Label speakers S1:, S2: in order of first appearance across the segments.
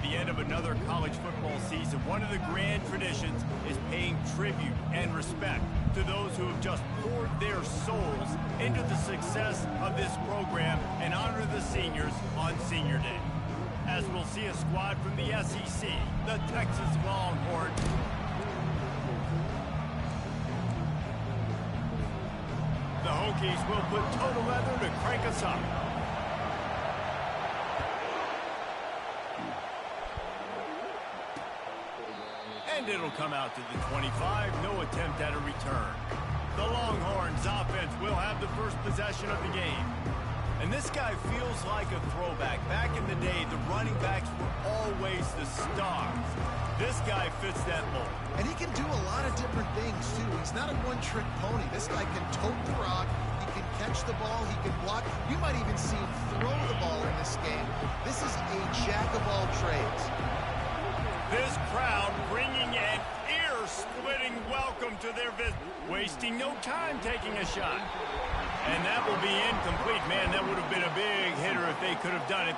S1: with the end of another college football season, one of the grand traditions is paying tribute and respect to those who have just poured their souls into the success of this program and honor the seniors on Senior Day. As we'll see a squad from the SEC, the Texas Longhorns. The Hokies will put total leather to crank us up. And it'll come out to the 25, no attempt at a return. The Longhorns offense will have the first possession of the game. And this guy feels like a throwback. Back in the day, the running backs were always the stars. This guy fits that mold.
S2: And he can do a lot of different things, too. He's not a one-trick pony. This guy can tote the rock. He can catch the ball. He can block. You might even see him throw the ball in this game. This is a jack of all trades.
S1: This crowd bringing an ear-splitting welcome to their visit. Wasting no time taking a shot. And that will be incomplete. Man, that would have been a big hitter if they could have done it.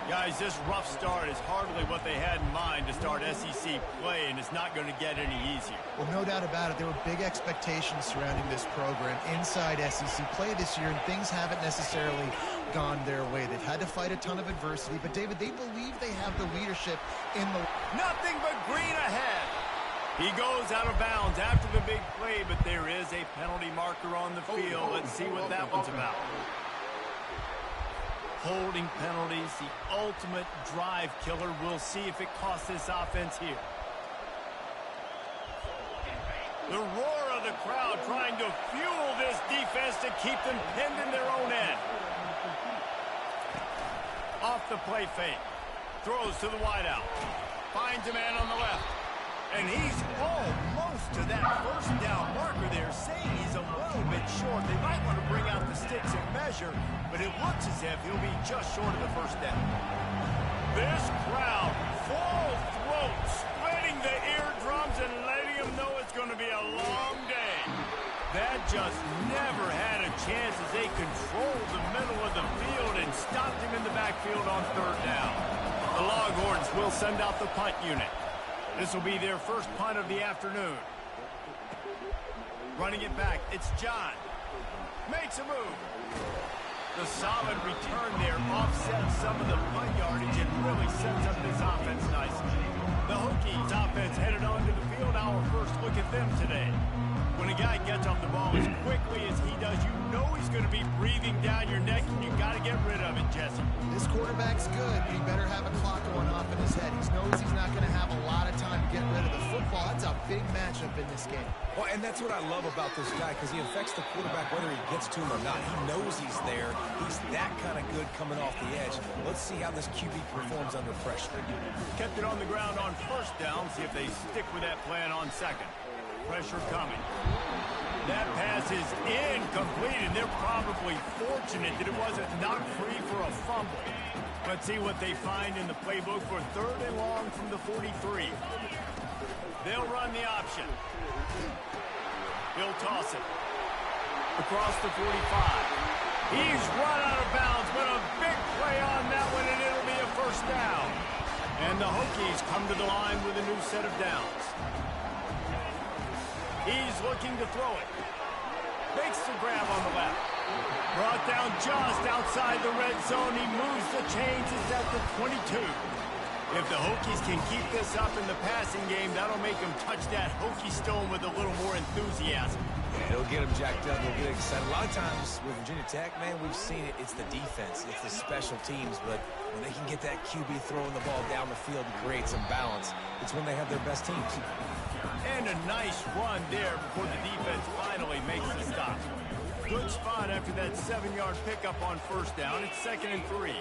S1: Guys, this rough start is hardly what they had in mind to start SEC play, and it's not going to get any easier.
S2: Well, no doubt about it. There were big expectations surrounding this program inside SEC play this year, and things haven't necessarily gone their way. They've had to fight a ton of adversity, but, David, they believe they have the leadership in the...
S1: Nothing but green ahead. He goes out of bounds after the big play, but there is a penalty marker on the field. Let's see what that one's about. Holding penalties, the ultimate drive killer. We'll see if it costs this offense here. The roar of the crowd trying to fuel this defense to keep them pinned in their own end. Off the play fake. Throws to the wideout. Finds a man on the left. And he's almost to that first down marker there, saying he's a little bit short. They might want to bring out the sticks and measure, but it looks as if he'll be just short of the first down. This crowd, full throat, splitting the eardrums and letting them know it's going to be a long day. That just never had a chance as they controlled the middle of the field and stopped him in the backfield on third down. The Longhorns will send out the punt unit. This will be their first punt of the afternoon. Running it back, it's John. Makes a move. The solid return there offsets some of the punt yardage and really sets up this offense nicely. The Hokies offense headed onto the field. Our first look at them today. When a guy gets off the ball as quickly as he does, you know he's going to be breathing down your neck, and you got to get rid of it, Jesse.
S2: This quarterback's good, but he better have a clock going off in his head. He knows he's not going to have a lot of time to get rid of the football. That's a big matchup in this game.
S3: Well, and that's what I love about this guy, because he affects the quarterback whether he gets to him or not. He knows he's there. He's that kind of good coming off the edge. Let's see how this QB performs under pressure.
S1: Kept it on the ground on first down. See if they stick with that plan on second. Pressure coming. That pass is incomplete, and they're probably fortunate that it wasn't knocked free for a fumble. Let's see what they find in the playbook for third and long from the 43. They'll run the option. He'll toss it. Across the 45. He's run out of bounds, but a big play on that one, and it'll be a first down. And the Hokies come to the line with a new set of downs. He's looking to throw it. Makes the grab on the left. Brought down just outside the red zone. He moves the chains. It's at the 22. If the Hokies can keep this up in the passing game, that'll make them touch that Hokie stone with a little more enthusiasm.
S3: Yeah, it'll get them jacked up. They'll get excited. A lot of times with Virginia Tech, man, we've seen it. It's the defense. It's the special teams. But when they can get that QB throwing the ball down the field and create some balance, it's when they have their best teams.
S1: And a nice run there before the defense finally makes the stop. Good spot after that 7-yard pickup on first down. It's 2nd and 3.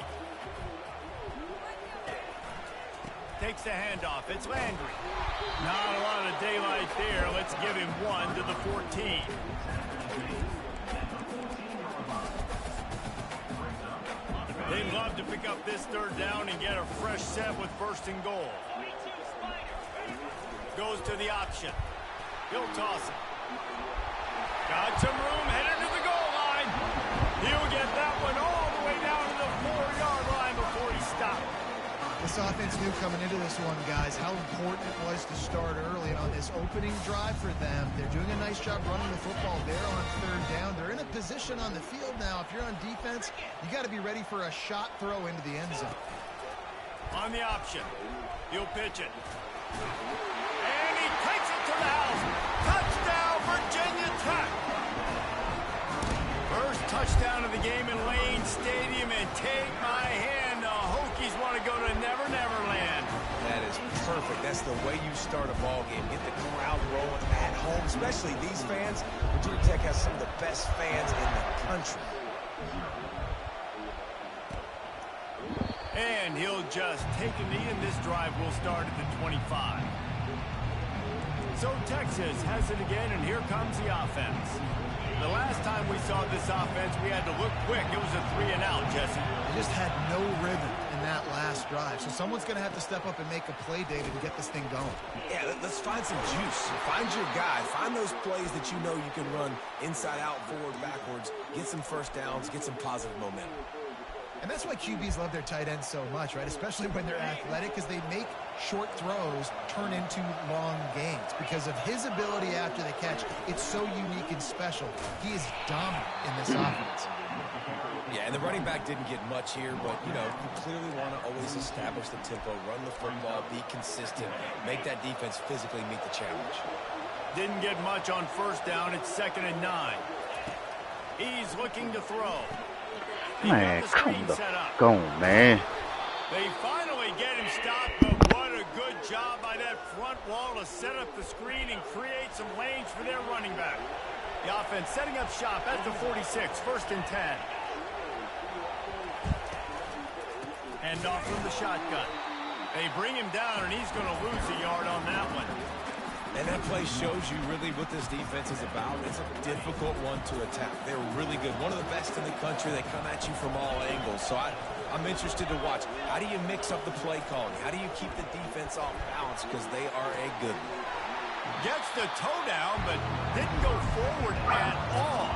S1: Takes the handoff. It's Landry. Not a lot of daylight there. Let's give him one to the 14. They'd love to pick up this third down and get a fresh set with 1st and goal. Goes to the option. He'll toss it. Got some room, headed to the goal line. He'll get that one all the way down to the 4-yard line before he stopped.
S2: This offense knew coming into this one, guys, how important it was to start early. And on this opening drive for them, they're doing a nice job running the football there on third down. They're in a position on the field now. If you're on defense, you got to be ready for a shot throw into the end zone.
S1: On the option, he'll pitch it. And he takes it to the house. Touchdown, Virginia Tech. First touchdown of the game in Lane Stadium, and take my hand, the Hokies want to go to Never Never Land.
S3: That is perfect. That's the way you start a ball game. Get the crowd rolling at home, especially these fans. Virginia Tech has some of the best fans in the country.
S1: And he'll just take a knee, and this drive will start at the 25. So Texas has it again, and here comes the offense. The last time we saw this offense, we had to look quick. It was a 3-and-out, Jesse.
S2: They just had no rhythm in that last drive. So someone's going to have to step up and make a play, David, to get this thing going.
S3: Yeah, let's find some juice. Find your guy. Find those plays that you know you can run inside out, forward, backwards. Get some first downs. Get some positive momentum.
S2: And that's why QBs love their tight ends so much, right? Especially when they're athletic, because they make short throws turn into long gains. Because of his ability after the catch, it's so unique and special. He is dominant in this offense.
S3: Yeah, and the running back didn't get much here, but, you know, you clearly want to always establish the tempo, run the football, be consistent, make that defense physically meet the challenge.
S1: Didn't get much on first down. It's 2nd and 9. He's looking to throw.
S4: Man, go on, man.
S1: They finally get him stopped, but what a good job by that front wall to set up the screen and create some lanes for their running back. The offense setting up shop at the 46, 1st and 10. Hand off from the shotgun. They bring him down, and he's going to lose a yard on that one.
S3: And that play shows you really what this defense is about. It's a difficult one to attack. They're really good. One of the best in the country. They come at you from all angles. So I'm interested to watch. How do you mix up the play calling? How do you keep the defense off balance? Because they are a good one.
S1: Gets the toe down, but didn't go forward at all.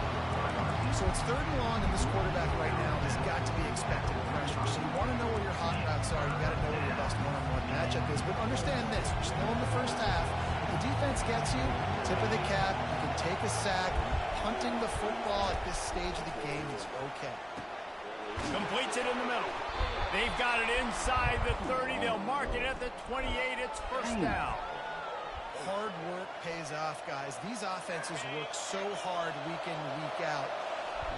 S2: So it's 3rd and long, and this quarterback right now has got to be expecting pressure. So you want to know where your hot routes are. You got to know where your best one-on-one matchup is. But understand this: we're still in the first half. If the defense gets you, tip of the cap. You can take a sack. Punting the football at this stage of the game is okay.
S1: Completes it in the middle. They've got it inside the 30. They'll mark it at the 28. It's first down.
S2: Hard work pays off, guys. These offenses work so hard week in, week out,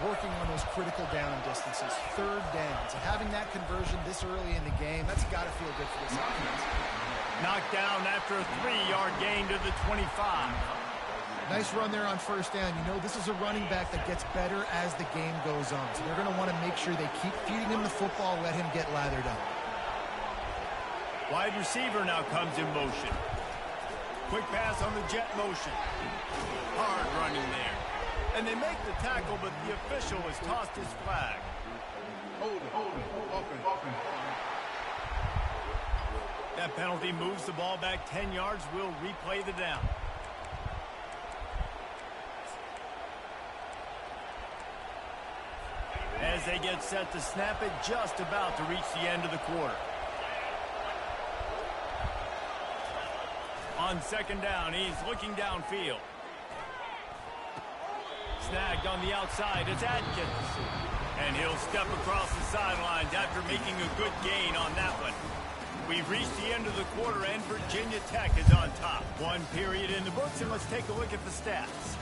S2: working on those critical down distances, 3rd downs. And having that conversion this early in the game, that's got to feel good for this offense.
S1: Knocked down after a 3-yard gain to the 25.
S2: Nice run there on first down. You know, this is a running back that gets better as the game goes on. So they're going to want to make sure they keep feeding him the football, let him get lathered up.
S1: Wide receiver now comes in motion. Quick pass on the jet motion. Hard running there. And they make the tackle, but the official has tossed his flag. That penalty moves the ball back 10 yards. We'll replay the down. As they get set to snap it, just about to reach the end of the quarter. On 2nd down, he's looking downfield. Snagged on the outside, it's Atkins. And he'll step across the sidelines after making a good gain on that one. We've reached the end of the quarter, and Virginia Tech is on top. 1 period in the books, and let's take a look at the stats.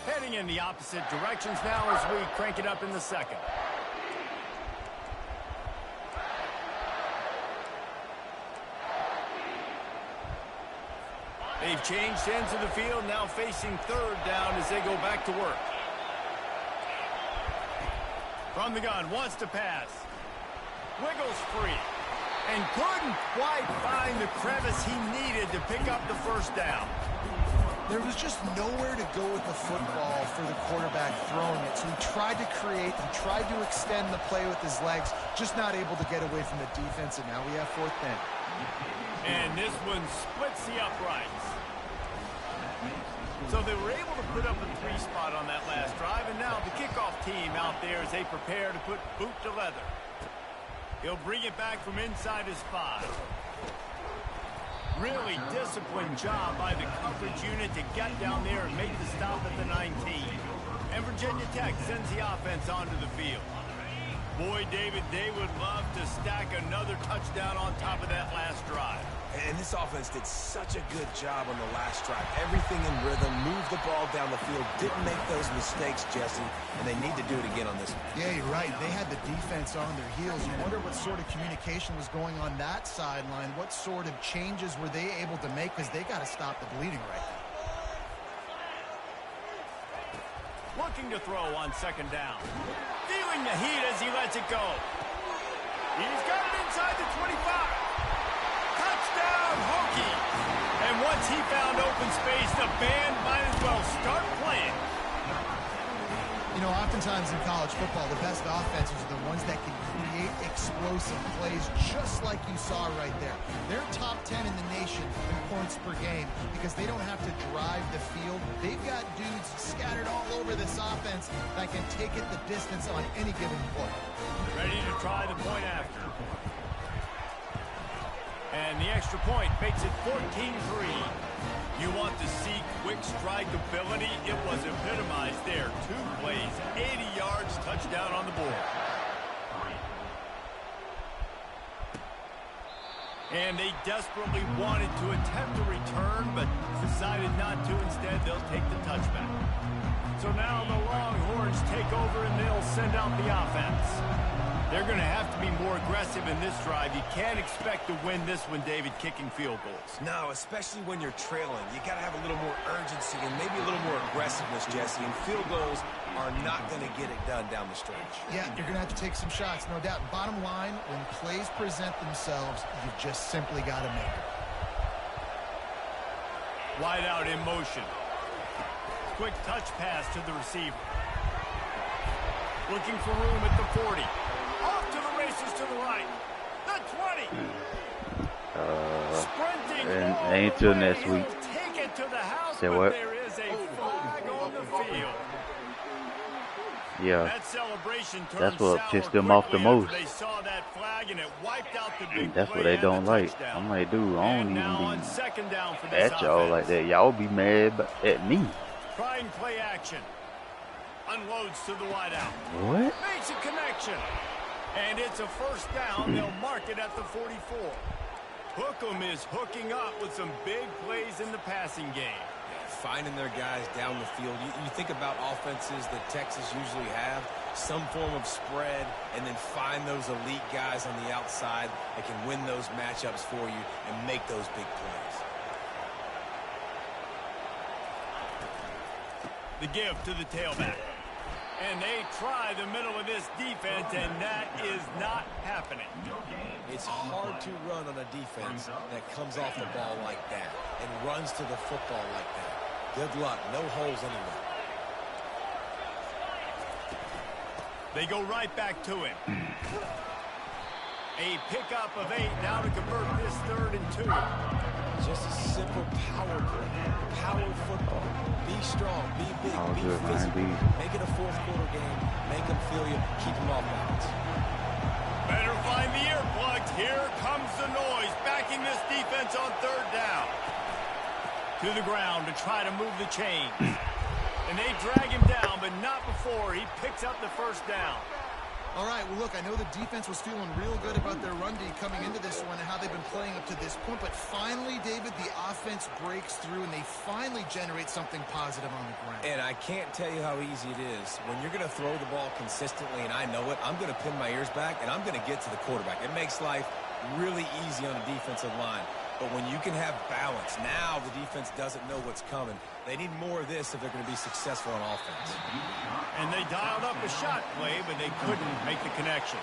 S1: Heading in the opposite directions now as we crank it up in the 2nd. They've changed ends of the field, now facing 3rd down as they go back to work. From the gun, wants to pass. Wiggles free. And couldn't quite find the crevice he needed to pick up the first down.
S2: There was just nowhere to go with the football for the quarterback throwing it. So he tried to create, he tried to extend the play with his legs, just not able to get away from the defense, and now we have 4th down.
S1: And this one splits the uprights. So they were able to put up a 3 spot on that last drive, and now the kickoff team out there as they prepare to put boot to leather. He'll bring it back from inside his 5. Really disciplined job by the coverage unit to get down there and make the stop at the 19. And Virginia Tech sends the offense onto the field. Boy, David, they would love to stack another touchdown on top of that last drive.
S3: And this offense did such a good job on the last drive. Everything in rhythm, moved the ball down the field, didn't make those mistakes, Jesse, and they need to do it again on this one.
S2: Yeah, you're right. They had the defense on their heels. You wonder what sort of communication was going on that sideline. What sort of changes were they able to make, because they got to stop the bleeding right now.
S1: Looking to throw on 2nd down. Feeling the heat as he lets it go. He's got it inside the 25. Touchdown, Hokie. And once he found open space, the band might as well start playing.
S2: You know, oftentimes in college football, the best offenses are the ones that can create explosive plays, just like you saw right there. They're top 10 in the nation in points per game because they don't have to drive the field. They've got dudes scattered all over this offense that can take it the distance on any given play.
S1: Ready to try the point after. And the extra point makes it 14-3. You want to see quick strike ability? It was epitomized there. 2 plays, 80 yards, touchdown on the board. And they desperately wanted to attempt a return, but decided not to. Instead, they'll take the touchback. So now the Longhorns take over, and they'll send out the offense. They're going to have to be more aggressive in this drive. You can't expect to win this one, David, kicking field goals.
S3: No, especially when you're trailing. You got to have a little more urgency and maybe a little more aggressiveness, Jesse. And field goals are not going to get it done down the stretch.
S2: Yeah, you're going to have to take some shots, no doubt. Bottom line, when plays present themselves, you've just simply got to make it.
S1: Wide out in motion. Quick touch pass to the receiver. Looking for room at the 40. Off to the races to the right. The 20. Sprinting.
S4: And ain't till next week.
S1: Take it to the house,
S4: Say
S1: but
S4: what?
S1: there is a flag on the field.
S4: Yeah.
S1: That celebration
S4: That's
S1: turned
S4: what
S1: sour
S4: pissed them off the
S1: quickly
S4: most.
S1: after they saw that flag and it wiped out the big
S4: That's what
S1: play
S4: they
S1: and
S4: don't
S1: the
S4: like.
S1: touchdown.
S4: I'm like, dude, I
S1: And
S4: don't
S1: now on
S4: even
S1: 2nd down for
S4: be
S1: this
S4: at y'all
S1: offense.
S4: like that. Y'all be mad at me.
S1: Trying play action. Unloads to the wideout.
S4: What?
S1: Makes a connection. And it's a 1st down. They'll mark it at the 44. Hookem is hooking up with some big plays in the passing game.
S3: Finding their guys down the field. You think about offenses that Texas usually have, some form of spread, and then find those elite guys on the outside that can win those matchups for you and make those big plays.
S1: The give to the tailback. And they try the middle of this defense, and that is not happening.
S3: It's hard to run on a defense that comes off the ball like that and runs to the football like that. Good luck. No holes anywhere.
S1: They go right back to him. A pickup of 8 now to convert this 3rd and 2.
S3: Just a simple power play. Power football. Be strong. Be big.
S4: Oh,
S3: be
S4: good, man.
S3: physical. Make it a 4th quarter game. Make them feel you. Keep them off balance.
S1: Better find the earplugs. Here comes the noise. Backing this defense on 3rd down. To the ground to try to move the chains. And they drag him down, but not before he picks up the 1st down.
S2: All right, well, look, I know the defense was feeling real good about their run D coming into this one and how they've been playing up to this point, but finally, David, the offense breaks through and they finally generate something positive on the ground.
S3: And I can't tell you how easy it is. When you're going to throw the ball consistently, and I know it, I'm going to pin my ears back, and I'm going to get to the quarterback. It makes life really easy on a defensive line. But when you can have balance, now the defense doesn't know what's coming. They need more of this if they're going to be successful on offense.
S1: And they dialed up a shot play, but they couldn't make the connection.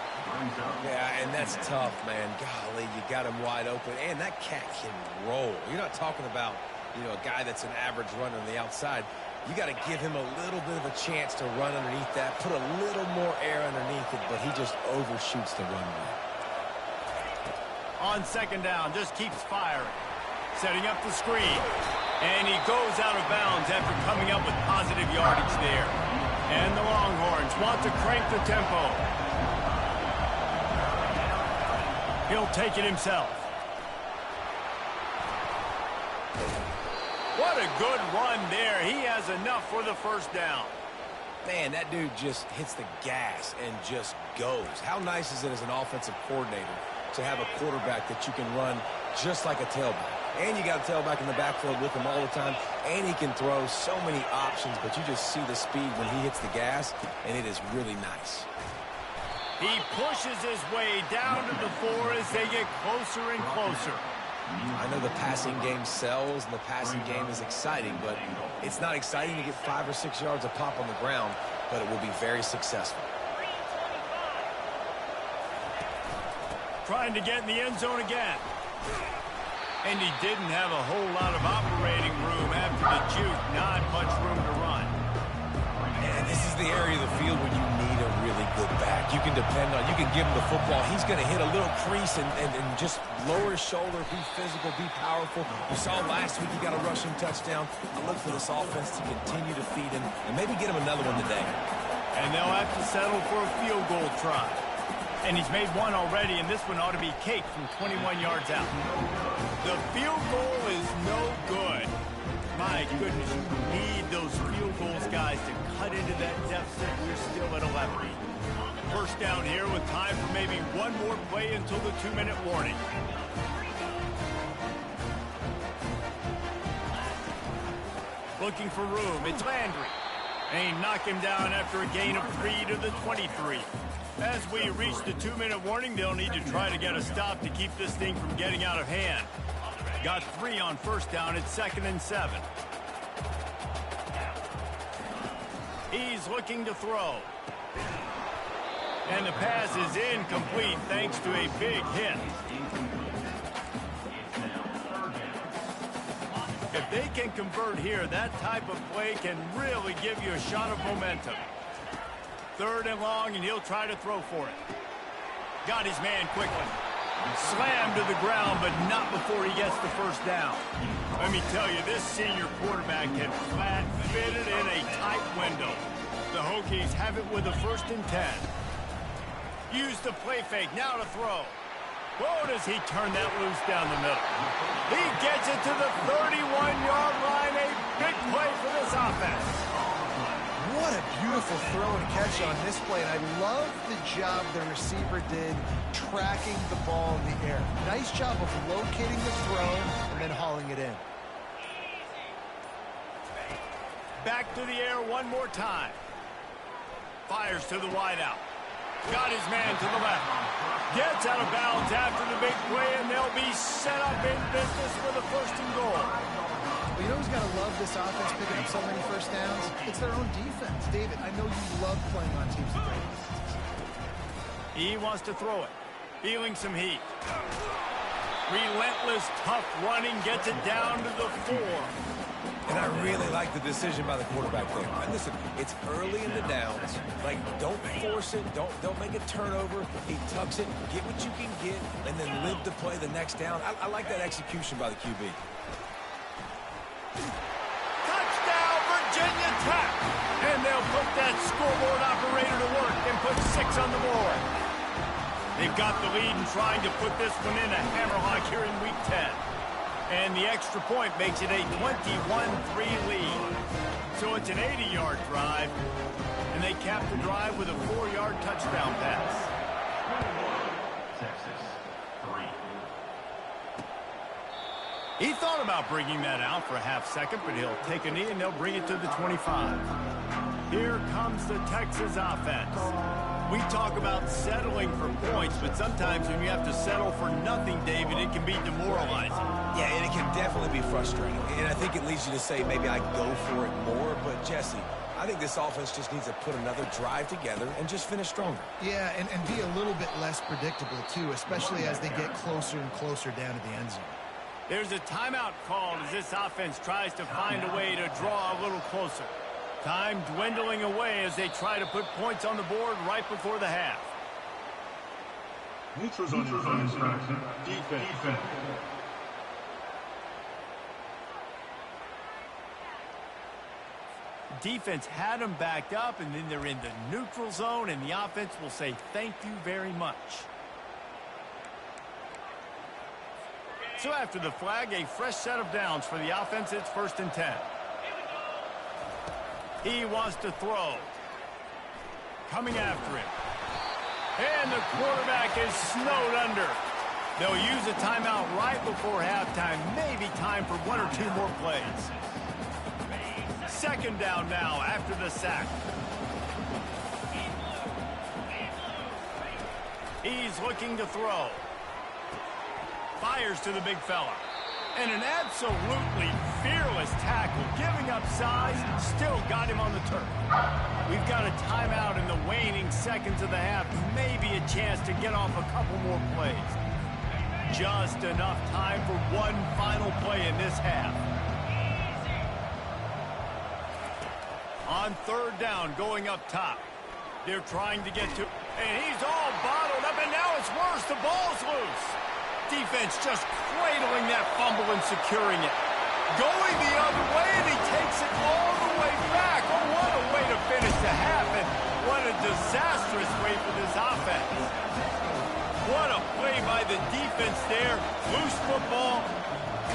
S3: Yeah, and that's tough, man. Golly, you got him wide open. And that cat can roll. You're not talking about you know, a guy that's an average runner on the outside, you got to give him a little bit of a chance to run underneath that, put a little more air underneath it, but he just overshoots the runway.
S1: On second down, just keeps firing. Setting up the screen. And he goes out of bounds after coming up with positive yardage there. And the Longhorns want to crank the tempo. He'll take it himself. What a good run there. He has enough for the first down.
S3: Man, that dude just hits the gas and just goes. How nice is it as an offensive coordinator to have a quarterback that you can run just like a tailback? And you got a tailback in the backfield with him all the time, and he can throw so many options, but you just see the speed when he hits the gas, and it is really nice.
S1: He pushes his way down to the 4 as they get closer and closer.
S3: I know the passing game sells and the passing game is exciting, but it's not exciting to get 5 or 6 yards a pop on the ground, but it will be very successful.
S1: Trying to get in the end zone again. And he didn't have a whole lot of operating room after the juke. Not much room to run.
S3: And this is the area of the field where you need a really good back. You can depend on, you can give him the football. He's going to hit a little crease and just lower his shoulder, be physical, be powerful. You saw last week he got a rushing touchdown. I look for this offense to continue to feed him and maybe get him another one today.
S1: And they'll have to settle for a field goal try. And he's made one already, and this one ought to be cake from 21 yards out. The field goal is no good. My goodness, you need those field goals, guys, to cut into that deficit. We're still at 11. First down here with time for maybe one more play until the 2-minute warning. Looking for room. It's Landry. And he knocked him down after a gain of 3 to the 23. As we reach the 2-minute warning, they'll need to try to get a stop to keep this thing from getting out of hand. Got 3 on first down. It's 2nd and 7. He's looking to throw. And the pass is incomplete thanks to a big hit. If they can convert here, that type of play can really give you a shot of momentum. 3rd and long, and he'll try to throw for it. Got his man quickly. Slammed to the ground, but not before he gets the first down. Let me tell you, this senior quarterback can flat fit it in a tight window. The Hokies have it with a 1st and 10. Use the play fake, now to throw. Whoa, does he turn that loose down the middle. He gets it to the 31-yard line. A big play for this offense.
S2: What a beautiful throw and catch on this play. And I love the job the receiver did tracking the ball in the air. Nice job of locating the throw and then hauling it in.
S1: Back to the air one more time. Fires to the wideout. Got his man to the left. Gets out of bounds after the big play, and they'll be set up in business for the 1st and goal.
S2: Well, you know who's got to love this offense picking up so many first downs? It's their own defense. David, I know you love playing on teams with great defenses.
S1: He wants to throw it. Feeling some heat. Relentless, tough running gets it down to the 4.
S3: And I really like the decision by the quarterback there. And listen, it's early in the downs. Like, don't force it. Don't make a turnover. He tucks it, get what you can get, and then live to play the next down. I like that execution by the QB.
S1: Touchdown, Virginia Tech! And they'll put that scoreboard operator to work and put 6 on the board. They've got the lead and trying to put this one in a hammerlock here in Week 10. And the extra point makes it a 21-3 lead. So it's an 80-yard drive, and they cap the drive with a 4-yard touchdown pass. He thought about bringing that out for a half second, but he'll take a knee and they'll bring it to the 25. Here comes the Texas offense. We talk about settling for points, but sometimes when you have to settle for nothing, David, it can be demoralizing.
S3: Yeah, and it can definitely be frustrating. And I think it leads you to say maybe I go for it more. But, Jesse, I think this offense just needs to put another drive together and just finish stronger.
S2: Yeah, and be a little bit less predictable, too, especially as they get closer and closer down to the end zone.
S1: There's a timeout called as this offense tries to find a way to draw a little closer. Time dwindling away as they try to put points on the board right before the half.
S5: Neutral zone infraction. Defense.
S1: Defense had them backed up, and then they're in the neutral zone, and the offense will say thank you very much. So after the flag, a fresh set of downs for the offense. It's 1st and 10. He wants to throw. Coming after him. And the quarterback is snowed under. They'll use a timeout right before halftime. Maybe time for 1 or 2 more plays. 2nd down now after the sack. He's looking to throw. Fires to the big fella. And an absolutely fearless tackle, giving up size, still got him on the turf. We've got a timeout in the waning seconds of the half. Maybe a chance to get off a couple more plays. Just enough time for one final play in this half. On 3rd down, going up top. They're trying to get to, and he's all bottled up, and now it's worse. The ball's loose. Defense just cradling that fumble and securing it. Going the other way, and he takes it all the way back. Oh, what a way to finish the half, and what a disastrous way for this offense. What a play by the defense there. Loose football,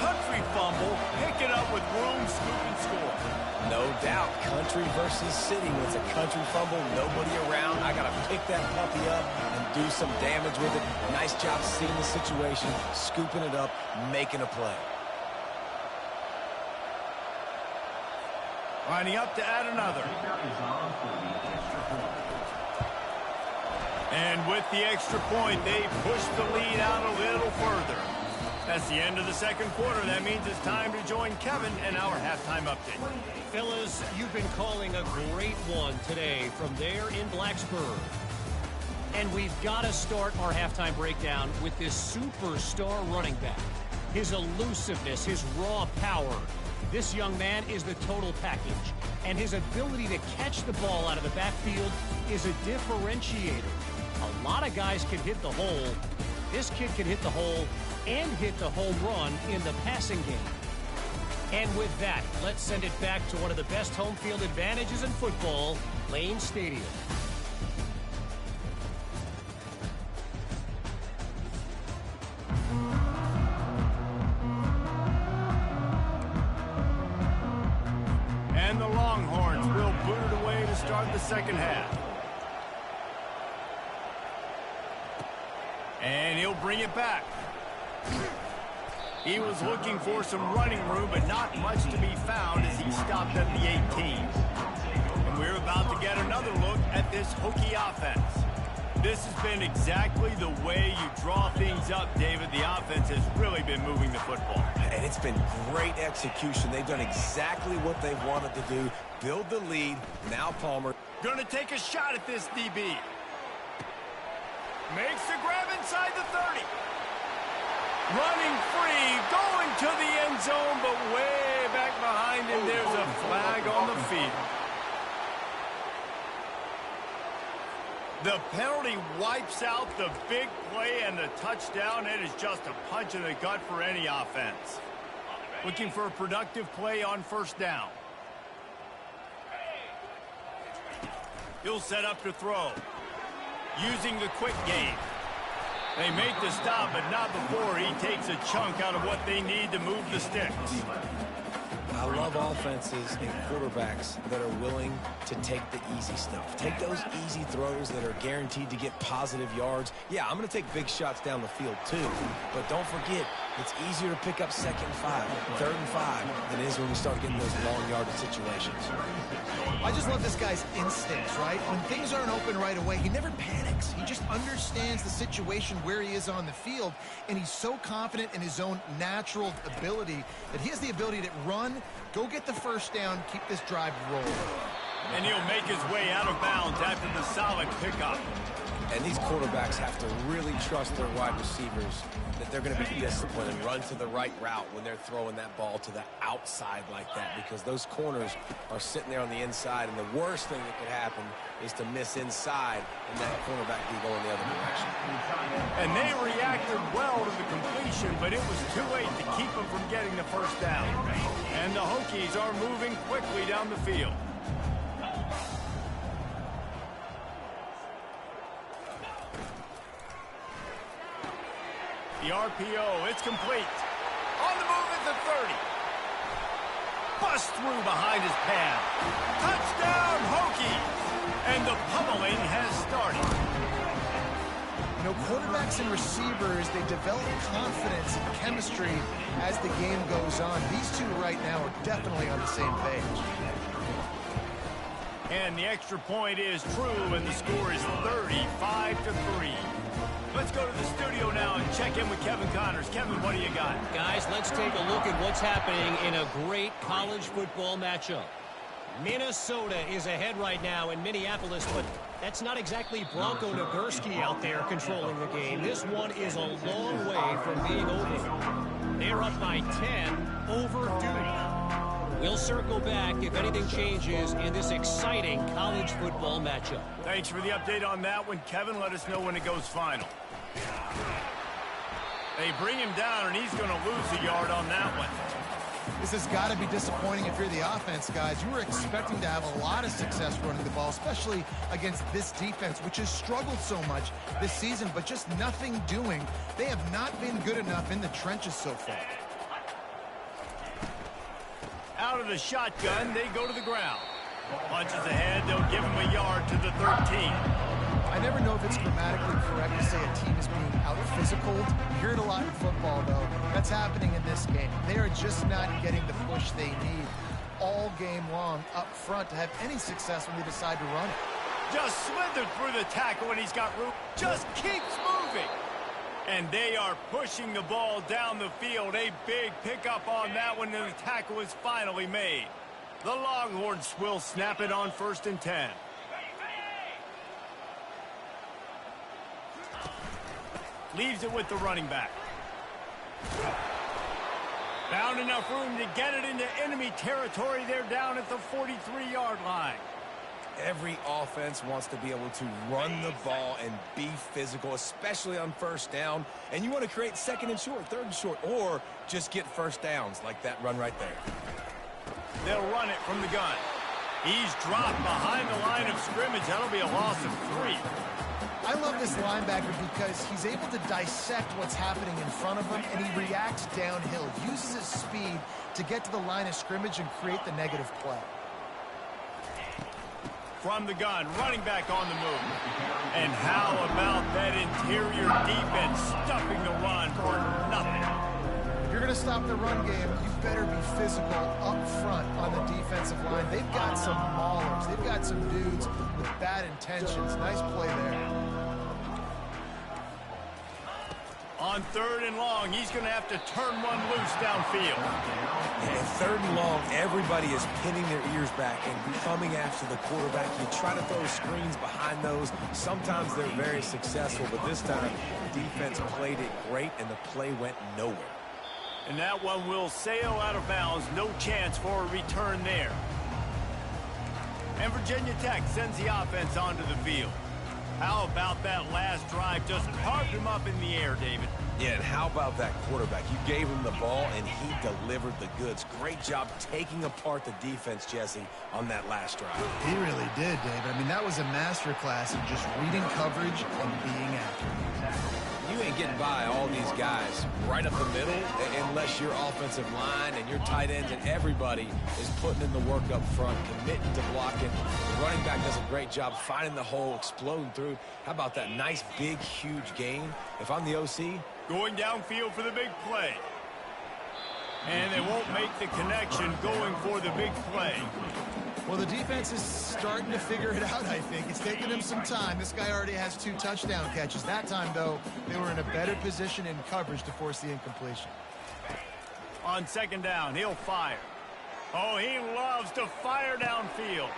S1: country fumble, pick it up with room, scoop, and score.
S3: No doubt, country versus city. When it's a country fumble, nobody around. I got to pick that puppy up and do some damage with it. Nice job seeing the situation, scooping it up, making a play.
S1: Lining up to add another. And with the extra point, they push the lead out a little further. That's the end of the 2nd quarter. That means it's time to join Kevin and our halftime update.
S6: Fellas, you've been calling a great one today from there in Blacksburg. And we've got to start our halftime breakdown with this superstar running back. His elusiveness, his raw power. This young man is the total package. And his ability to catch the ball out of the backfield is a differentiator. A lot of guys can hit the hole. This kid can hit the hole and hit the home run in the passing game. And with that, let's send it back to one of the best home field advantages in football, Lane Stadium.
S1: And the Longhorns will boot it away to start the 2nd half. And he'll bring it back. He was looking for some running room, but not much to be found as he stopped at the 18. And we're about to get another look at this Hokie offense. This has been exactly the way you draw things up, David. The offense has really been moving the football.
S3: And it's been great execution. They've done exactly what they wanted to do. Build the lead. Now Palmer.
S1: Going to take a shot at this DB. Makes the grab inside the 30. Running free, going to the end zone, but way back behind him, there's a flag on the field. The penalty wipes out the big play and the touchdown. It is just a punch in the gut for any offense. Looking for a productive play on 1st down. He'll set up to throw. Using the quick game. They make the stop, but not before he takes a chunk out of what they need to move the sticks.
S3: I love offenses and quarterbacks that are willing to take the easy stuff. Take those easy throws that are guaranteed to get positive yards. Yeah, I'm going to take big shots down the field too. But don't forget, it's easier to pick up 2nd and 5, 3rd and 5 than it is when we start getting those long yardage situations.
S2: I just love this guy's instincts, right? When things aren't open right away, he never panics. He just understands the situation where he is on the field, and he's so confident in his own natural ability that he has the ability to run, go get the 1st down, keep this drive rolling.
S1: And he'll make his way out of bounds after the solid pickup.
S3: And these quarterbacks have to really trust their wide receivers that they're going to be disciplined and run to the right route when they're throwing that ball to the outside like that, because those corners are sitting there on the inside, and the worst thing that could happen is to miss inside and that cornerback be going the other direction.
S1: And they reacted well to the completion, but it was too late to keep them from getting the first down. And the Hokies are moving quickly down the field. The RPO, it's complete. On the move at the 30. Bust through behind his pad. Touchdown, Hokies! And the pummeling has started.
S2: You know, quarterbacks and receivers, they develop confidence and chemistry as the game goes on. These two right now are definitely on the same page.
S1: And the extra point is true, and the score is 35-3. Let's go to the studio now and check in with Kevin Connors. Kevin, what do you got?
S6: Guys, let's take a look at what's happening in a great college football matchup. Minnesota is ahead right now in Minneapolis, but that's not exactly Bronco Nagurski out there controlling the game. This one is a long way from being over. They're up by 10 over Duke. We'll circle back if anything changes in this exciting college football matchup.
S1: Thanks for the update on that one, Kevin. Let us know when it goes final. They bring him down, and he's going to lose a yard on that one.
S2: This has got to be disappointing if you're the offense, guys. You were expecting to have a lot of success running the ball, especially against this defense, which has struggled so much this season, but just nothing doing. They have not been good enough in the trenches so far.
S1: Out of the shotgun, they go to the ground. Punches ahead, they'll give him a yard to the 13.
S2: I never know if it's grammatically correct to say a team is being out-physicaled. You hear it a lot in football, though. That's happening in this game. They are just not getting the push they need all game long up front to have any success when they decide to run it.
S1: Just slithered through the tackle, and he's got room. Just keeps moving. And they are pushing the ball down the field. A big pickup on that one, and the tackle is finally made. The Longhorns will snap it on 1st and 10. Leaves it with the running back. Found enough room to get it into enemy territory. They're down at the 43-yard line.
S3: Every offense wants to be able to run the ball and be physical, especially on first down. And you want to create 2nd and short, 3rd and short, or just get first downs like that run right there.
S1: They'll run it from the gun. He's dropped behind the line of scrimmage. That'll be a loss of 3.
S2: I love this linebacker because he's able to dissect what's happening in front of him, and he reacts downhill, uses his speed to get to the line of scrimmage and create the negative play.
S1: From the gun, running back on the move. And how about that interior defense stuffing the run for nothing?
S2: If you're going to stop the run game, you better be physical up front on the defensive line. They've got some maulers. They've got some dudes with bad intentions. Nice play there.
S1: On 3rd and long, he's going to have to turn one loose downfield.
S3: And 3rd and long, everybody is pinning their ears back and coming after the quarterback. You try to throw screens behind those. Sometimes they're very successful, but this time, the defense played it great, and the play went nowhere.
S1: And that one will sail out of bounds. No chance for a return there. And Virginia Tech sends the offense onto the field. How about that last drive? Just carved him up in the air, David.
S3: Yeah, and how about that quarterback? You gave him the ball, and he delivered the goods. Great job taking apart the defense, Jesse, on that last drive.
S2: He really did, David. I mean, that was a masterclass in just reading coverage and being accurate.
S3: You ain't getting by all these guys right up the middle unless your offensive line and your tight ends and everybody is putting in the work up front, committing to blocking. The running back does a great job finding the hole, exploding through. How about that nice, big, huge gain? If I'm the OC,
S1: going downfield for the big play. And they won't make the connection going for the big play.
S2: Well, the defense is starting to figure it out, I think. It's taken them some time. This guy already has 2 touchdown catches. That time, though, they were in a better position in coverage to force the incompletion.
S1: On 2nd down, he'll fire. Oh, he loves to fire downfield.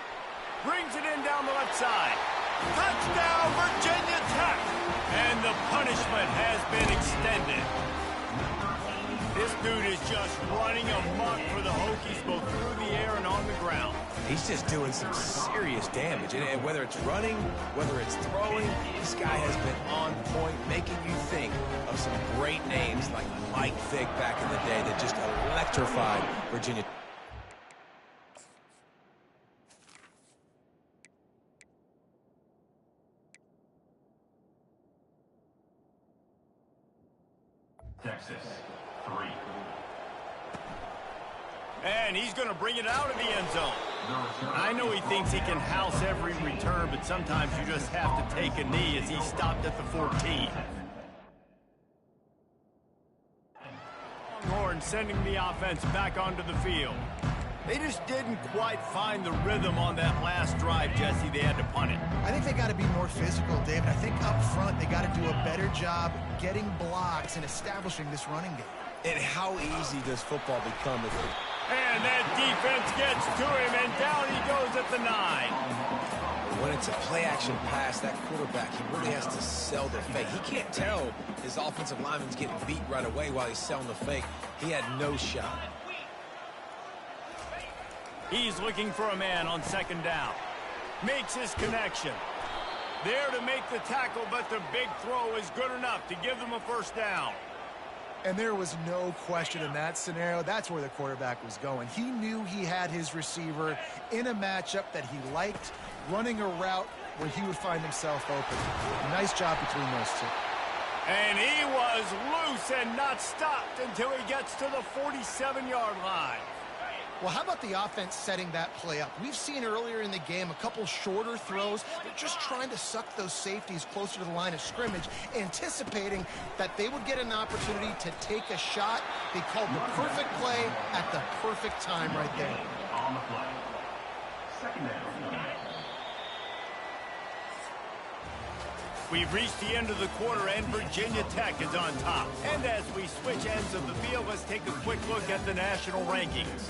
S1: Brings it in down the left side. Touchdown, Virginia Tech! punishment has been extended. This dude is just running amok for the Hokies, both through the air and on the ground.
S3: He's just doing some serious damage. And whether it's running, whether it's throwing, this guy has been on point, making you think of some great names like Mike Vick back in the day that just electrified Virginia.
S5: Texas, 3.
S1: And he's going to bring it out of the end zone. I know he thinks he can house every return, but sometimes you just have to take a knee as he stopped at the 14. Longhorn sending the offense back onto the field. They just didn't quite find the rhythm on that last drive, Jesse. They had to punt it.
S2: I think they got to be more physical, David. I think up front they got to do a better job getting blocks and establishing this running game.
S3: And how easy does football become if it...
S1: And that defense gets to him, and down he goes at the 9.
S3: When it's a play-action pass, that quarterback, he really has to sell the fake. He can't tell his offensive lineman's getting beat right away while he's selling the fake. He had no shot.
S1: He's looking for a man on second down. Makes his connection. There to make the tackle, but the big throw is good enough to give them a first down.
S2: And there was no question in that scenario. That's where the quarterback was going. He knew he had his receiver in a matchup that he liked, running a route where he would find himself open. Nice job between those two.
S1: And he was loose and not stopped until he gets to the 47-yard line.
S2: Well, how about the offense setting that play up? We've seen earlier in the game a couple shorter throws. They're just trying to suck those safeties closer to the line of scrimmage, anticipating that they would get an opportunity to take a shot. They called the perfect play at the perfect time right there.
S5: On the play. Second down.
S1: We've reached the end of the quarter, and Virginia Tech is on top. And as we switch ends of the field, let's take a quick look at the national rankings.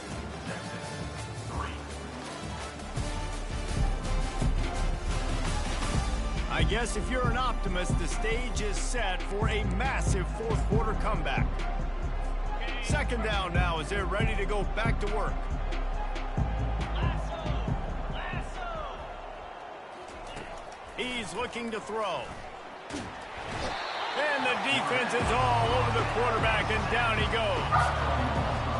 S1: I guess if you're an optimist, the stage is set for a massive fourth quarter comeback. Second down now as they're ready to go back to work. He's looking to throw. And the defense is all over the quarterback, and down he goes.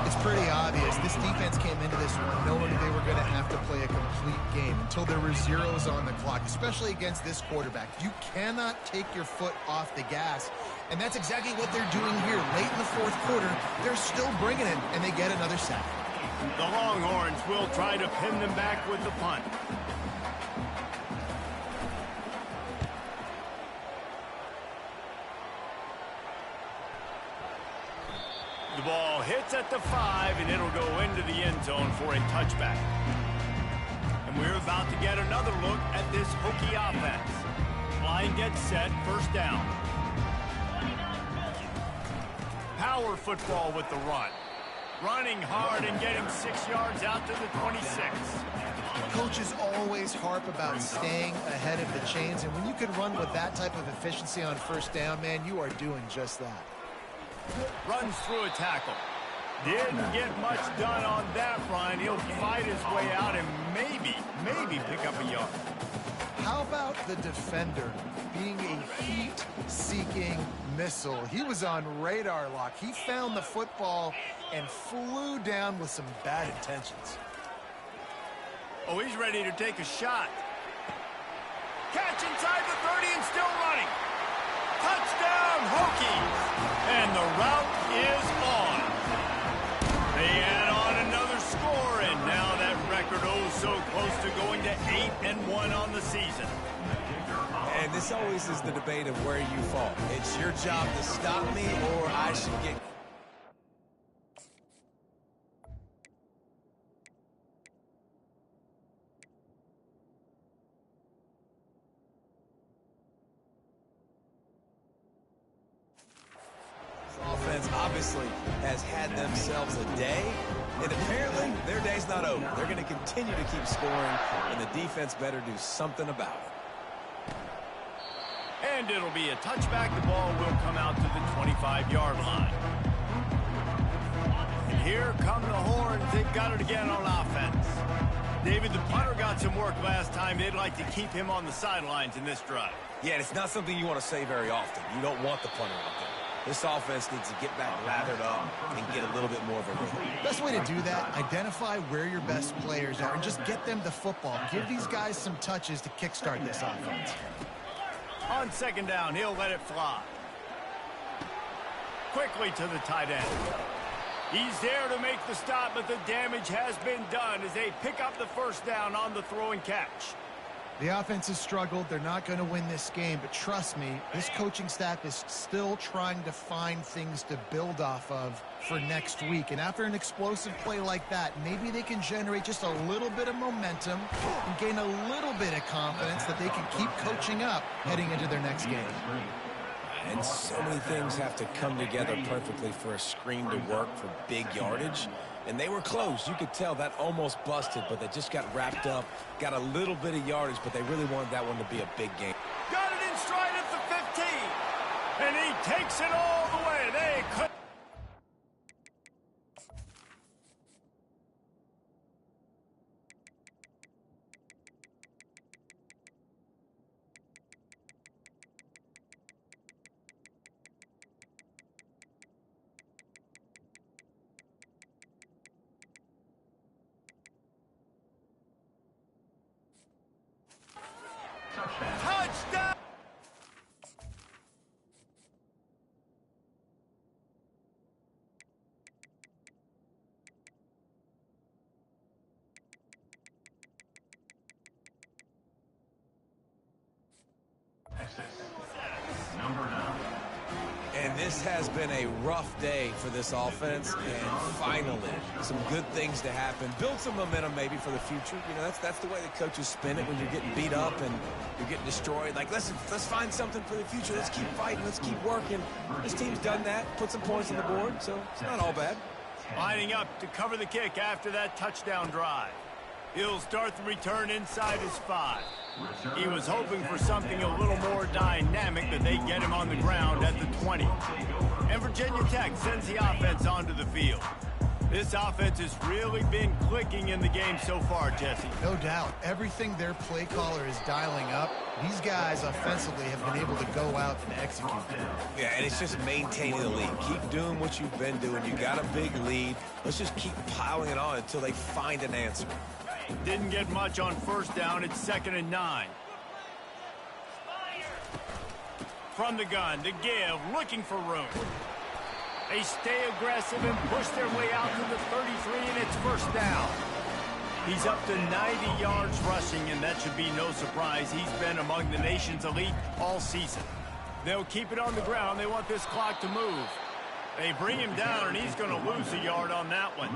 S2: It's pretty obvious. This defense came into this one knowing they were going to have to play a complete game until there were zeros on the clock, especially against this quarterback. You cannot take your foot off the gas, and that's exactly what they're doing here. Late in the fourth quarter, they're still bringing it, and they get another sack.
S1: The Longhorns will try to pin them back with the punt. The ball hits at the 5, and it'll go into the end zone for a touchback. And we're about to get another look at this Hokie offense. Line gets set, first down. Power football with the run. Running hard and getting 6 yards out to the 26.
S2: Coaches always harp about staying ahead of the chains, and when you can run with that type of efficiency on first down, man, you are doing just that.
S1: Runs through a tackle. Didn't get much done on that run. He'll fight his way out and maybe pick up a yard.
S2: How about the defender being a heat-seeking missile? He was on radar lock. He found the football and flew down with some bad intentions.
S1: Oh, he's ready to take a shot. Catch inside the 30 and still running. Touchdown, Hokies! And the route is on. They add on another score, and now that record so close to going to 8-1 on the season.
S3: And this always is the debate of where you fall. It's your job to stop me, or I should get... Offense obviously has had themselves a day, and apparently their day's not over. They're going to continue to keep scoring, and the defense better do something about it.
S1: And it'll be a touchback. The ball will come out to the 25-yard line. And here come the horns. They've got it again on offense. David, the punter got some work last time. They'd like to keep him on the sidelines in this drive.
S3: Yeah, and it's not something you want to say very often. You don't want the punter out there. This offense needs to get back lathered up and get a little bit more of a rhythm.
S2: Best way to do that, identify where your best players are and just get them the football. Give these guys some touches to kickstart this offense.
S1: On second down, he'll let it fly. Quickly to the tight end. He's there to make the stop, but the damage has been done as they pick up the first down on the throw and catch.
S2: The offense has struggled. They're not going to win this game, but trust me, this coaching staff is still trying to find things to build off of for next week. And after an explosive play like that, maybe they can generate just a little bit of momentum and gain a little bit of confidence that they can keep coaching up heading into their next game.
S3: And so many things have to come together perfectly for a screen to work for big yardage. And they were close. You could tell that almost busted, but they just got wrapped up, got a little bit of yardage, but they really wanted that one to be a big game.
S1: Got it in stride at the 15. And he takes it all the way. They could. Touchdown!
S5: Number 9.
S3: And this has been a rough day for this offense, and finally, some good things to happen. Build some momentum maybe for the future. You know, that's the way the coaches spin it when you're getting beat up and you're getting destroyed. Like, let's find something for the future. Let's keep fighting. Let's keep working. This team's done that, put some points on the board, so it's not all bad.
S1: Lining up to cover the kick after that touchdown drive. He'll start the return inside his 5. He was hoping for something a little more dynamic, but they get him on the ground at the 20. And Virginia Tech sends the offense onto the field. This offense has really been clicking in the game so far, Jesse.
S2: No doubt. Everything their play caller is dialing up, these guys offensively have been able to go out and execute.
S3: Yeah, and it's just maintaining the lead. Keep doing what you've been doing. You got a big lead. Let's just keep piling it on until they find an answer.
S1: Didn't get much on first down. It's 2nd and 9. From the gun, the give, looking for room. They stay aggressive and push their way out to the 33, and it's first down. He's up to 90 yards rushing, and that should be no surprise. He's been among the nation's elite all season. They'll keep it on the ground. They want this clock to move. They bring him down, and he's going to lose a yard on that one.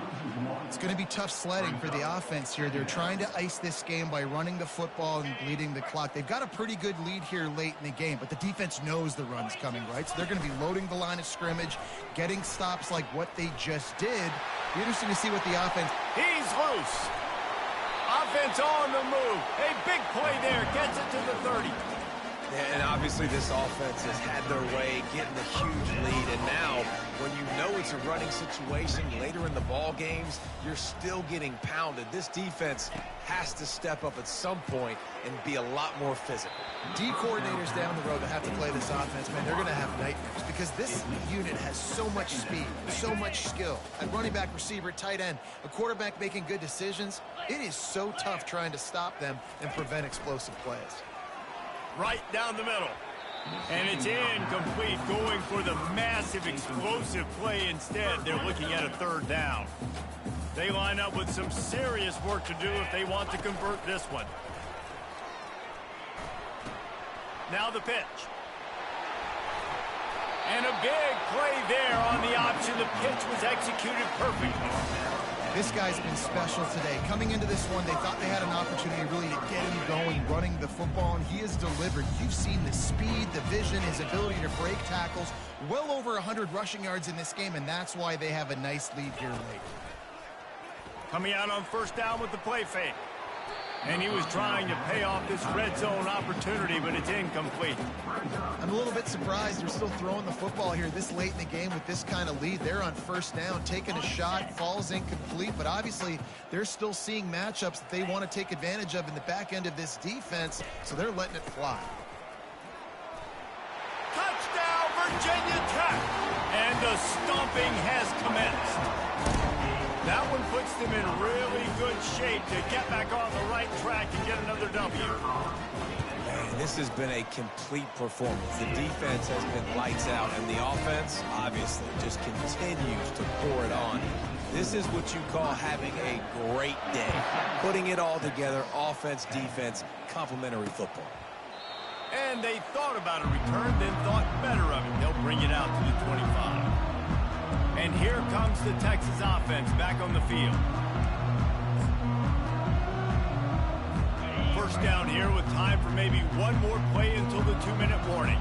S2: It's going to be tough sledding for the offense here. They're trying to ice this game by running the football and bleeding the clock. They've got a pretty good lead here late in the game, but the defense knows the run's coming, right? So they're going to be loading the line of scrimmage, getting stops like what they just did. Be interesting to see what the offense...
S1: He's loose. Offense on the move. A big play there. Gets it to the 30.
S3: And obviously this offense has had their way, getting a huge lead. And now, when you know it's a running situation later in the ball games, you're still getting pounded. This defense has to step up at some point and be a lot more physical.
S2: D coordinators down the road that have to play this offense, man, they're going to have nightmares because this unit has so much speed, so much skill. At running back, receiver, tight end, a quarterback making good decisions. It is so tough trying to stop them and prevent explosive plays.
S1: Right down the middle. And it's incomplete, going for the massive explosive play instead. They're looking at a 3rd down. They line up with some serious work to do if they want to convert this one. Now the pitch. And a big play there on the option. The pitch was executed perfectly.
S2: This guy's been special today. Coming into this one, they thought they had an opportunity really to get him going, running the football, and he has delivered. You've seen the speed, the vision, his ability to break tackles. Well over 100 rushing yards in this game, and that's why they have a nice lead here late.
S1: Coming out on first down with the play fake. And he was trying to pay off this red zone opportunity, but it's incomplete.
S2: I'm a little bit surprised they're still throwing the football here this late in the game with this kind of lead. They're on first down, taking a shot, falls incomplete, but obviously they're still seeing matchups that they want to take advantage of in the back end of this defense, so they're letting it fly.
S1: Touchdown, Virginia Tech! And the stomping has commenced. That one puts them in really good shape to get back on the right track and get another W.
S3: Man, this has been a complete performance. The defense has been lights out, and the offense, obviously, just continues to pour it on. This is what you call having a great day. Putting it all together, offense, defense, complementary football.
S1: And they thought about a return, then thought better of it. They'll bring it out to the 25. And here comes the Texas offense back on the field. First down here with time for maybe one more play until the 2-minute warning.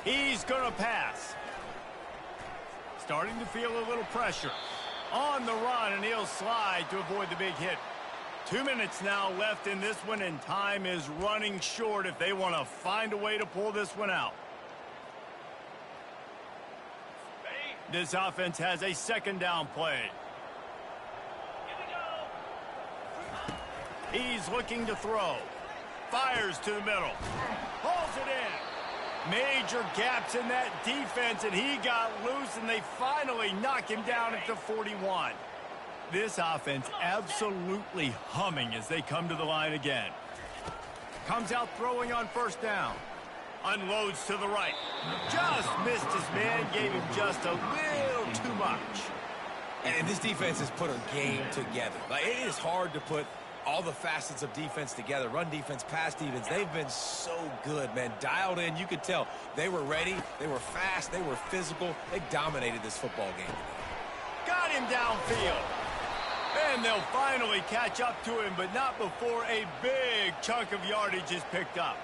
S1: He's going to pass. Starting to feel a little pressure. On the run, and he'll slide to avoid the big hit. 2 minutes now left in this one, and time is running short if they want to find a way to pull this one out. This offense has a second down play. He's looking to throw. Fires to the middle. Pulls it in. Major gaps in that defense, and he got loose, and they finally knock him down at the 41. This offense absolutely humming as they come to the line again. Comes out throwing on first down. Unloads to the right. Just missed his man, gave him just a little too much.
S3: And this defense has put a game together. Like, it is hard to put all the facets of defense together. Run defense, pass defense. They've been so good, man. Dialed in. You could tell they were ready. They were fast. They were physical. They dominated this football game.
S1: Got him downfield. And they'll finally catch up to him, but not before a big chunk of yardage is picked up.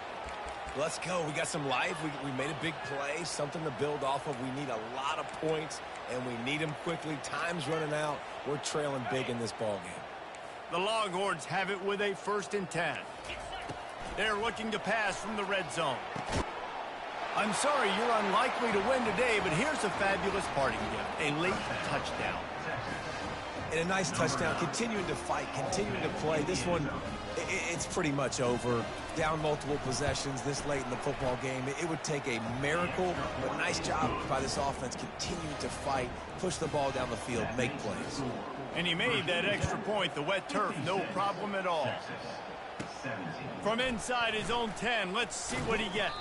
S3: Let's go. We got some life. We made a big play, something to build off of. We need a lot of points, and we need them quickly. Time's running out. We're trailing big in this ball game.
S1: The Longhorns have it with a 1st and 10. They're looking to pass from the red zone. I'm sorry you're unlikely to win today, but here's a fabulous parting gift, a late touchdown.
S3: And a nice touchdown, continuing to fight, continuing to play. This one, it's pretty much over. Down multiple possessions this late in the football game. It would take a miracle, but nice job by this offense continuing to fight, push the ball down the field, make plays.
S1: And he made that extra point, the wet turf, no problem at all. From inside his own 10, let's see what he gets.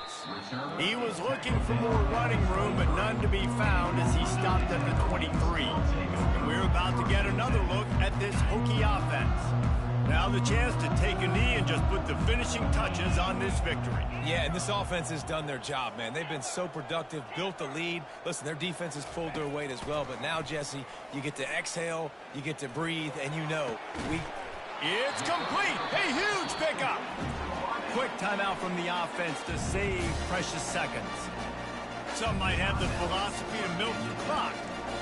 S1: He was looking for more running room, but none to be found as he stopped at the 23. And we're about to get another look at this Hokie offense. Now the chance to take a knee and just put the finishing touches on this victory.
S3: Yeah, and this offense has done their job, man. They've been so productive, built the lead. Listen, their defense has pulled their weight as well, but now, Jesse, you get to exhale, you get to breathe, and you know,
S1: It's complete! A huge pickup! Quick timeout from the offense to save precious seconds. Some might have the philosophy to milk the clock.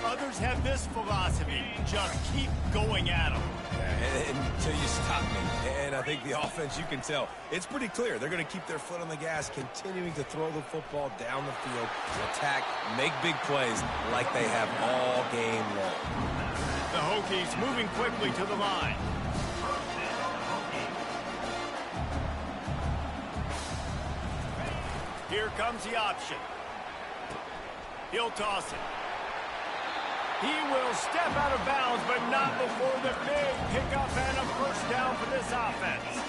S1: Others have this philosophy, just keep going at them.
S3: Until you stop me. And I think the offense, you can tell, it's pretty clear. They're going to keep their foot on the gas, continuing to throw the football down the field, attack, make big plays like they have all game long.
S1: The Hokies moving quickly to the line. Here comes the option. He'll toss it. He will step out of bounds, but not before the big pickup and a first down for this offense.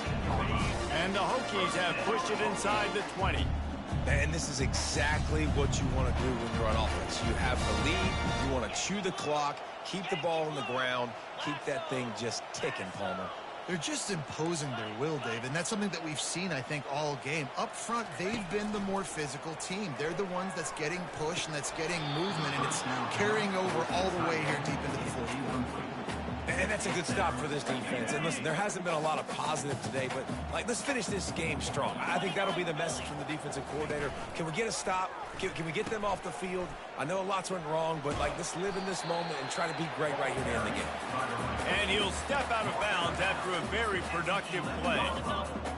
S1: And the Hokies have pushed it inside the 20.
S3: And this is exactly what you want to do when you're on offense. You have the lead, you want to chew the clock, keep the ball on the ground, keep that thing just ticking, Palmer.
S2: They're just imposing their will, Dave, and that's something that we've seen, I think, all game. Up front, they've been the more physical team. They're the ones that's getting pushed and that's getting movement, and it's carrying over all the way here deep into the fourth quarter.
S3: And that's a good stop for this defense. And listen, there hasn't been a lot of positive today, but like, let's finish this game strong. I think that'll be the message from the defensive coordinator. Can we get a stop? Can we get them off the field? I know a lot's went wrong, but like, let's live in this moment and try to be great right here to end the game.
S1: And he'll step out of bounds after a very productive play.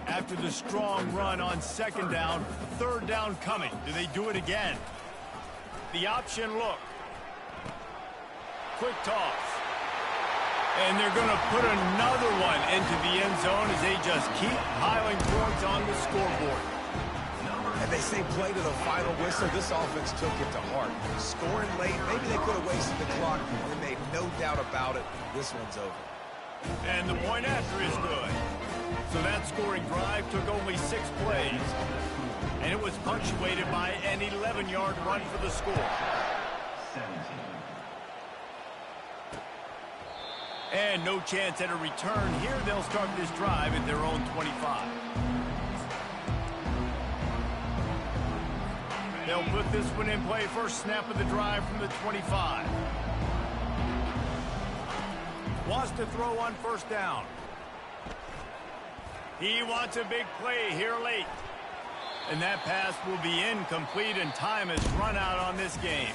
S1: After the strong run on second down, third down coming. Do they do it again? The option look. Quick toss. And they're going to put another one into the end zone as they just keep piling points on the scoreboard.
S3: And they say play to the final whistle. This offense took it to heart. Scoring late, maybe they could have wasted the clock, and they made no doubt about it. This one's over.
S1: And the point after is good. So that scoring drive took only 6 plays. And it was punctuated by an 11-yard run for the score.
S5: 17.
S1: And no chance at a return here. They'll start this drive at their own 25. They'll put this one in play. First snap of the drive from the 25. Wants to throw on first down. He wants a big play here late. And that pass will be incomplete, and time has run out on this game.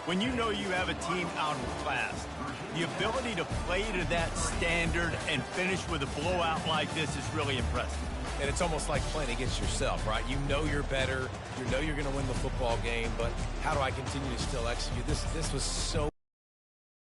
S1: When you know you have a team outclassed, the ability to play to that standard and finish with a blowout like this is really impressive.
S3: And it's almost like playing against yourself, right? You know you're better. You know you're going to win the football game, but how do I continue to still execute? This was so